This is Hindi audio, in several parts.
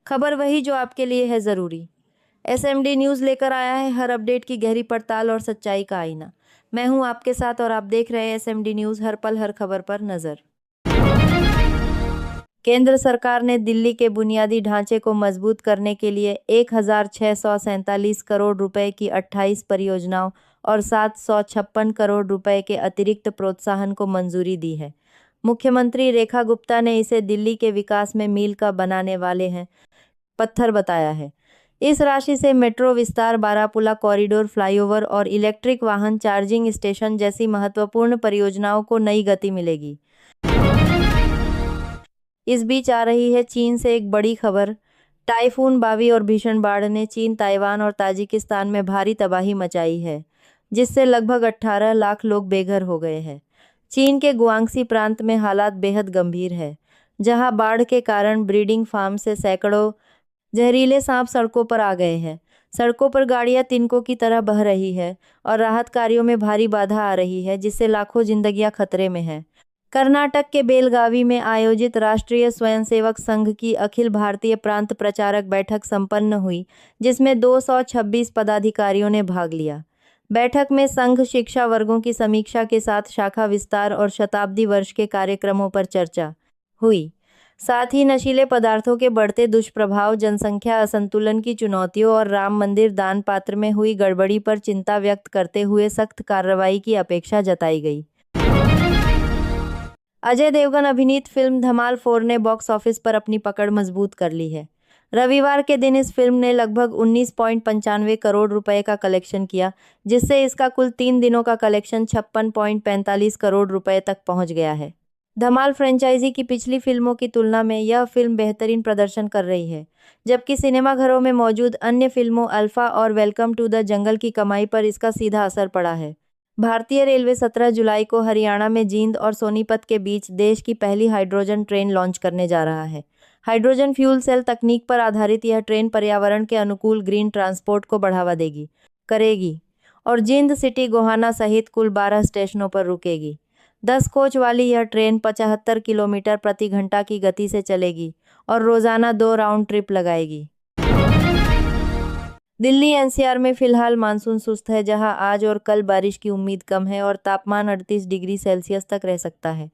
खबर वही जो आपके लिए है ज़रूरी। एसएमडी न्यूज़ लेकर आया है हर अपडेट की गहरी पड़ताल और सच्चाई का आईना। मैं हूं आपके साथ और आप देख रहे हैं एसएमडी न्यूज़, हर पल हर खबर पर नज़र। केंद्र सरकार ने दिल्ली के बुनियादी ढांचे को मजबूत करने के लिए 1,647 करोड़ रुपए की 28 परियोजनाओं और 756 करोड़ रुपए के अतिरिक्त प्रोत्साहन को मंजूरी दी है। मुख्यमंत्री रेखा गुप्ता ने इसे दिल्ली के विकास में मील का बनाने वाले हैं पत्थर बताया है। इस राशि से मेट्रो विस्तार, बारापुला कॉरिडोर, फ्लाईओवर और इलेक्ट्रिक वाहन चार्जिंग स्टेशन जैसी महत्वपूर्ण परियोजनाओं को नई गति मिलेगी। इस बीच आ रही है चीन से एक बड़ी खबर। टाइफून बावी और भीषण बाढ़ ने चीन, ताइवान और ताजिकिस्तान में भारी तबाही मचाई है, जिससे लगभग 18 लाख लोग बेघर हो गए हैं। चीन के गुआंगसी प्रांत में हालात बेहद गंभीर है, जहां बाढ़ के कारण ब्रीडिंग फार्म से सैकड़ों जहरीले सांप सड़कों पर आ गए हैं। सड़कों पर गाड़ियां तिनकों की तरह बह रही है और राहत कार्यों में भारी बाधा आ रही है, जिससे लाखों जिंदगियां खतरे में हैं। कर्नाटक के बेलगावी में आयोजित राष्ट्रीय स्वयंसेवक संघ की अखिल भारतीय प्रांत प्रचारक बैठक संपन्न हुई, जिसमें 226 पदाधिकारियों ने भाग लिया। बैठक में संघ शिक्षा वर्गों की समीक्षा के साथ शाखा विस्तार और शताब्दी वर्ष के कार्यक्रमों पर चर्चा हुई। साथ ही नशीले पदार्थों के बढ़ते दुष्प्रभाव, जनसंख्या असंतुलन की चुनौतियों और राम मंदिर दान पात्र में हुई गड़बड़ी पर चिंता व्यक्त करते हुए सख्त कार्रवाई की अपेक्षा जताई गई। अजय देवगन अभिनीत फिल्म धमाल 4 ने बॉक्स ऑफिस पर अपनी पकड़ मजबूत कर ली है। रविवार के दिन इस फिल्म ने लगभग 19.95 करोड़ रुपए का कलेक्शन किया, जिससे इसका कुल 3 दिनों का कलेक्शन 56.45 करोड़ रुपए तक पहुंच गया है। धमाल फ्रेंचाइजी की पिछली फिल्मों की तुलना में यह फिल्म बेहतरीन प्रदर्शन कर रही है, जबकि सिनेमाघरों में मौजूद अन्य फिल्मों अल्फा और वेलकम टू द जंगल की कमाई पर इसका सीधा असर पड़ा है। भारतीय रेलवे 17 जुलाई को हरियाणा में जींद और सोनीपत के बीच देश की पहली हाइड्रोजन ट्रेन लॉन्च करने जा रहा है। हाइड्रोजन फ्यूल सेल तकनीक पर आधारित यह ट्रेन पर्यावरण के अनुकूल ग्रीन ट्रांसपोर्ट को बढ़ावा करेगी और जींद सिटी, गोहाना सहित कुल 12 स्टेशनों पर रुकेगी। 10 कोच वाली यह ट्रेन 75 किलोमीटर प्रति घंटा की गति से चलेगी और रोजाना 2 राउंड ट्रिप लगाएगी। दिल्ली एनसीआर में फिलहाल मानसून सुस्त है, जहां आज और कल बारिश की उम्मीद कम है और तापमान 38 डिग्री सेल्सियस तक रह सकता है।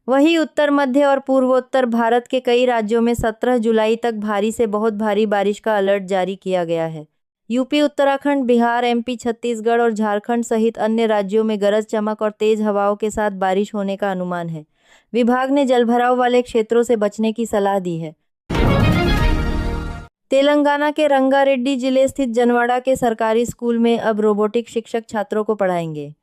वहीं उत्तर मध्य और पूर्वोत्तर भारत के कई राज्यों में 17 जुलाई तक भारी से बहुत भारी बारिश का अलर्ट जारी किया गया है। यूपी, उत्तराखंड, बिहार, एमपी, छत्तीसगढ़ और झारखंड सहित अन्य राज्यों में गरज चमक और तेज हवाओं के साथ बारिश होने का अनुमान है। विभाग ने जलभराव वाले क्षेत्रों से बचने की सलाह दी है। तेलंगाना के रंगारेड्डी जिले स्थित जनवाड़ा के सरकारी स्कूल में अब रोबोटिक शिक्षक छात्रों को पढ़ाएंगे।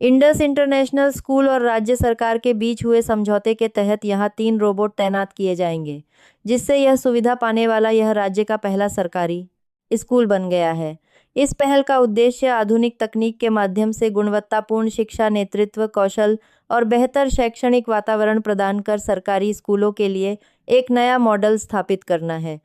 इंडस इंटरनेशनल स्कूल और राज्य सरकार के बीच हुए समझौते के तहत यहां 3 रोबोट तैनात किए जाएंगे, जिससे यह सुविधा पाने वाला यह राज्य का पहला सरकारी स्कूल बन गया है। इस पहल का उद्देश्य आधुनिक तकनीक के माध्यम से गुणवत्तापूर्ण शिक्षा, नेतृत्व कौशल और बेहतर शैक्षणिक वातावरण प्रदान कर सरकारी स्कूलों के लिए एक नया मॉडल स्थापित करना है।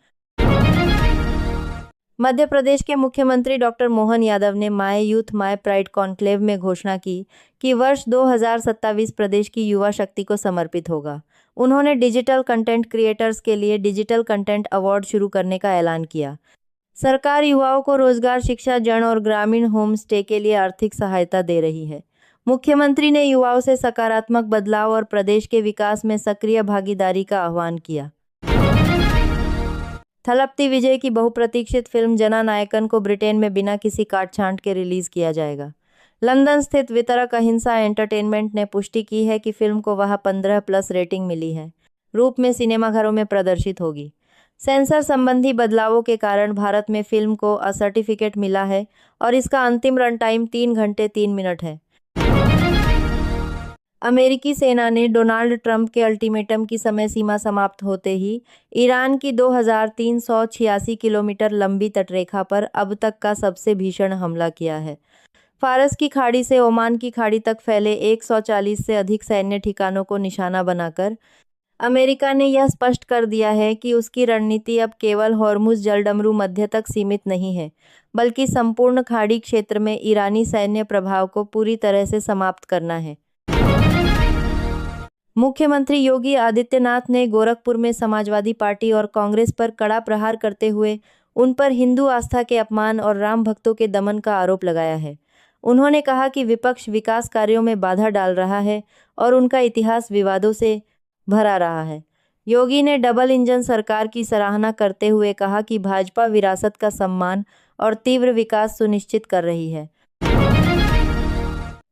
मध्य प्रदेश के मुख्यमंत्री डॉक्टर मोहन यादव ने my youth my pride conclave में घोषणा की कि वर्ष 2027 प्रदेश की युवा शक्ति को समर्पित होगा। उन्होंने डिजिटल कंटेंट क्रिएटर्स के लिए डिजिटल कंटेंट अवार्ड शुरू करने का ऐलान किया। सरकार युवाओं को रोजगार, शिक्षा, जन और ग्रामीण होम स्टे के लिए आर्थिक सहायता दे रही है। मुख्यमंत्री ने युवाओं से सकारात्मक बदलाव और प्रदेश के विकास में सक्रिय भागीदारी का आह्वान किया। थलपति विजय की बहुप्रतीक्षित फिल्म जननायकन को ब्रिटेन में बिना किसी काट-छांट के रिलीज किया जाएगा। लंदन स्थित वितरक अहिंसा एंटरटेनमेंट ने पुष्टि की है कि फिल्म को वहां 15+ रेटिंग मिली है रूप में सिनेमाघरों में प्रदर्शित होगी। सेंसर संबंधी बदलावों के कारण भारत में फिल्म को सर्टिफिकेट मिला है और इसका अंतिम रन टाइम 3 घंटे 3 मिनट है। अमेरिकी सेना ने डोनाल्ड ट्रंप के अल्टीमेटम की समय सीमा समाप्त होते ही ईरान की 2386 किलोमीटर लंबी तटरेखा पर अब तक का सबसे भीषण हमला किया है। फारस की खाड़ी से ओमान की खाड़ी तक फैले 140 से अधिक सैन्य ठिकानों को निशाना बनाकर अमेरिका ने यह स्पष्ट कर दिया है कि उसकी रणनीति अब केवल हॉर्मुज जलडमरू मध्य तक सीमित नहीं है, बल्कि संपूर्ण खाड़ी क्षेत्र में ईरानी सैन्य प्रभाव को पूरी तरह से समाप्त करना है। मुख्यमंत्री योगी आदित्यनाथ ने गोरखपुर में समाजवादी पार्टी और कांग्रेस पर कड़ा प्रहार करते हुए उन पर हिंदू आस्था के अपमान और राम भक्तों के दमन का आरोप लगाया है। उन्होंने कहा कि विपक्ष विकास कार्यों में बाधा डाल रहा है और उनका इतिहास विवादों से भरा रहा है। योगी ने डबल इंजन सरकार की सराहना करते हुए कहा कि भाजपा विरासत का सम्मान और तीव्र विकास सुनिश्चित कर रही है।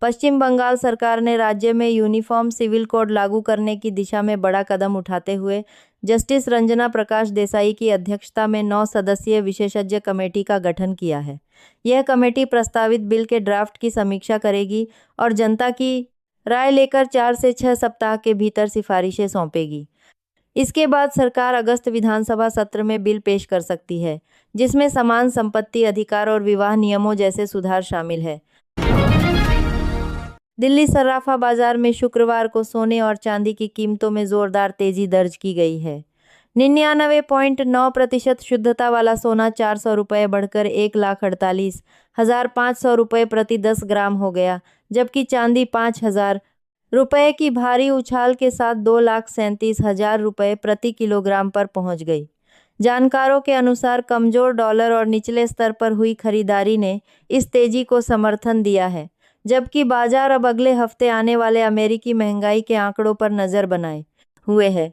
पश्चिम बंगाल सरकार ने राज्य में यूनिफॉर्म सिविल कोड लागू करने की दिशा में बड़ा कदम उठाते हुए जस्टिस रंजना प्रकाश देसाई की अध्यक्षता में 9 सदस्यीय विशेषज्ञ कमेटी का गठन किया है। यह कमेटी प्रस्तावित बिल के ड्राफ्ट की समीक्षा करेगी और जनता की राय लेकर 4 से 6 सप्ताह के भीतर सिफारिशें सौंपेगी। इसके बाद सरकार अगस्त विधानसभा सत्र में बिल पेश कर सकती है, जिसमें समान संपत्ति अधिकार और विवाह नियमों जैसे सुधार शामिल है। दिल्ली सर्राफा बाजार में शुक्रवार को सोने और चांदी की कीमतों में जोरदार तेजी दर्ज की गई है। 99.9% शुद्धता वाला सोना 400 रुपये बढ़कर 1,48,500 रुपये प्रति 10 ग्राम हो गया, जबकि चांदी 5,000 रुपये की भारी उछाल के साथ 2,37,000 रुपये प्रति किलोग्राम पर पहुंच गई। जानकारों के अनुसार कमजोर डॉलर और निचले स्तर पर हुई खरीदारी ने इस तेजी को समर्थन दिया है, जबकि बाजार अब अगले हफ्ते आने वाले अमेरिकी महंगाई के आंकड़ों पर नजर बनाए हुए है।